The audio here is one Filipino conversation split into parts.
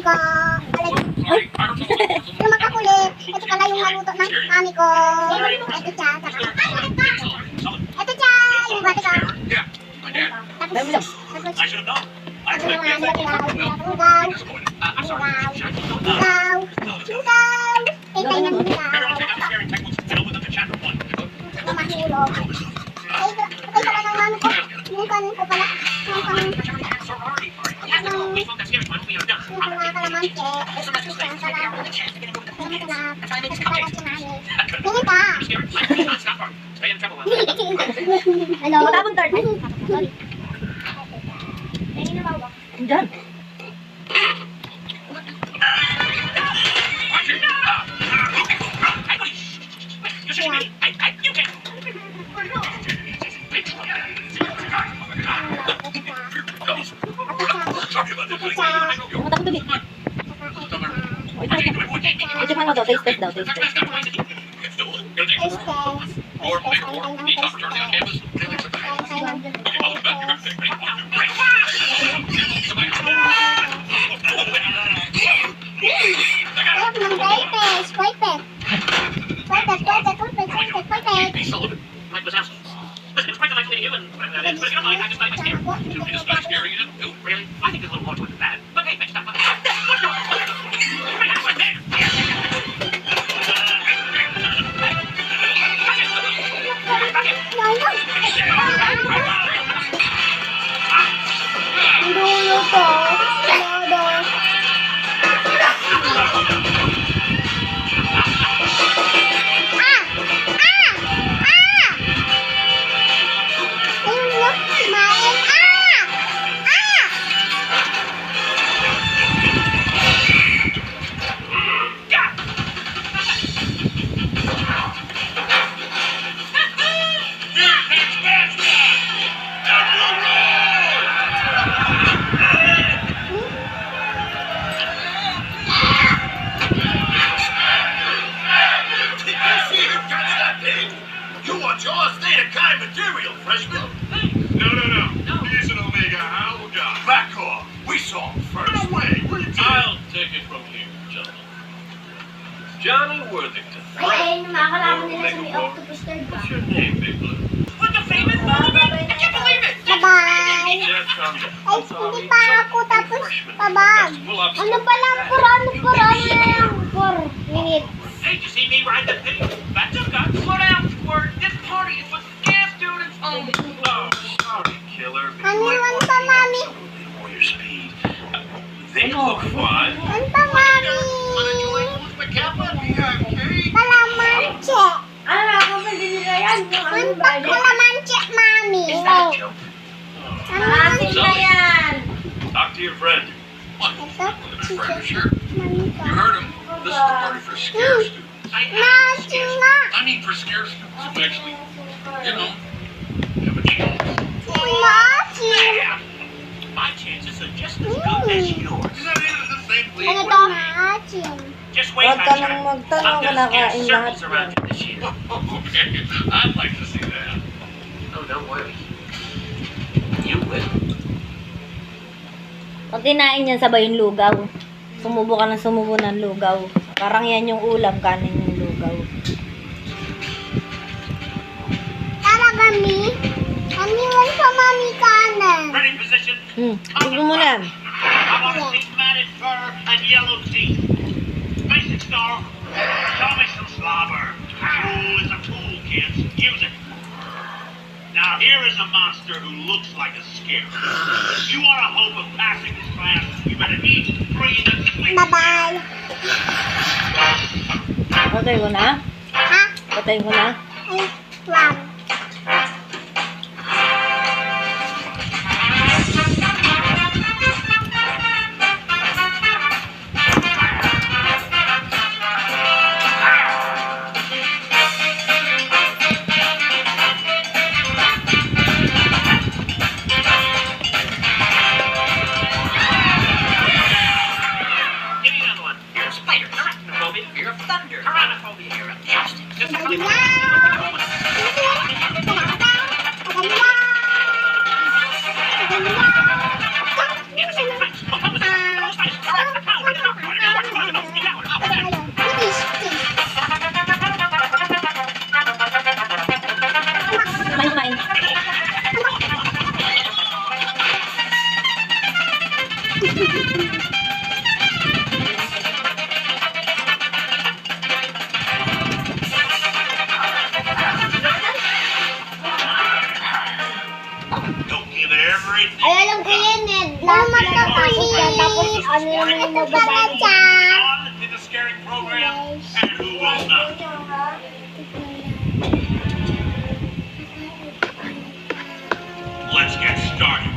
mami ko. Ay, yung makakulit. Ito pala yung naluto ng mami ko. Ito siya. Ito siya. Yung bati ko. Tapos Tay ng mahulog. Tay pala ng mami ko. Yung kanin ko pala. Yung mga kalamansi. Tingin ka. Hello? Matabang tart. Sorry. Tingin na ba? Diyan. Matakot ulit. Ito pa daw, taste test daw, taste test. Johnny Worthington. Ay, nakakalaman nila sa may octopus third ba? What's your name, Big Blue? What the famous movie? I can't believe it! Bye-bye! Jeff Conde. Ay, hindi pa ako tapos pabag. Ano pa lang, 4 minutes. Hey, did you see me ride the pig? That's a gun. Slow down, Squirt. This party is for scam students only. Oh, sorry, killer. Ano pa, mami? For your speed. They look fun. Ano pa, mami? Kalamansi. Ano, ako pa din nila yan. Ano pa, kalamansi, mami? Is that a joke? Asin na yan. Talk to your friend. Ito, Sure. mami ko. You heard him. This is the party for scare students. Masi nga. I mean for scare students who actually, you know, have a chance. Masi. My chances are just as good as yours. You're not into the same Ano league. to? Masi. Just wait, Huwag ka Hunter. nang magtanong, I'm gonna scare kinakain circles lahat around yan. you this year. Okay, I'd like to see that. Oh, don't worry. You will. Pag kinain yan, sabay yung lugaw. Sumubo ka ng sumubo ng lugaw. Parang yan yung ulam, kanin yung lugaw. Talaga, mi? Aniwan pa, mami, kanan. Ready position. Tignan mo na. I want to see matted fur and yellow teeth. Basic star. Show me some slobber. Fool is a fool, kids. Use it. Now here is a monster who looks like a scare. If you want a hope of passing this class, you better eat, breathe, and sleep. Bye-bye. Patay ko na? Ha? Patay ko na? Ay, wag. Give me another one. You're a spider. Arachnophobia. You're a thunder. Tyrannophobia. You're a joust. Just a Bye. great Ay, alam ko yan eh. Naman ka kulit. Tapos ano naman yung magbabago dyan. on in the scary program and who will not. Let's get started.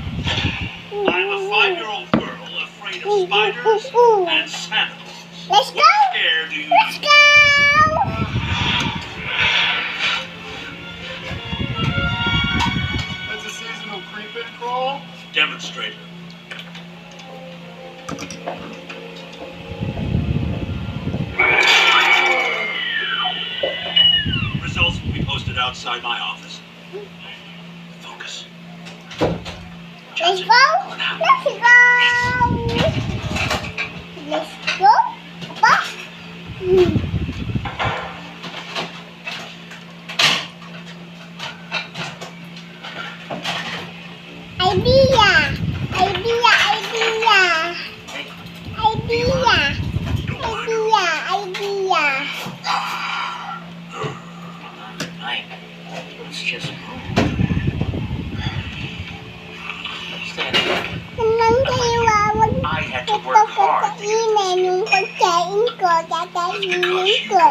I'm a 5-year-old girl afraid of spiders and Santa Claus. Let's go. What scare do you Let's use? go. That's a seasonal creep and crawl. Demonstrate. Results will be posted outside my office. Focus. Let's go. Let's go. Let's go. Apa? Idea. Idea. Idea. Idea. Idea. Idea. Let's just move. Senang kayo wawag I had to ito work hard. kakainin yung pagkain ko, kakainin ko.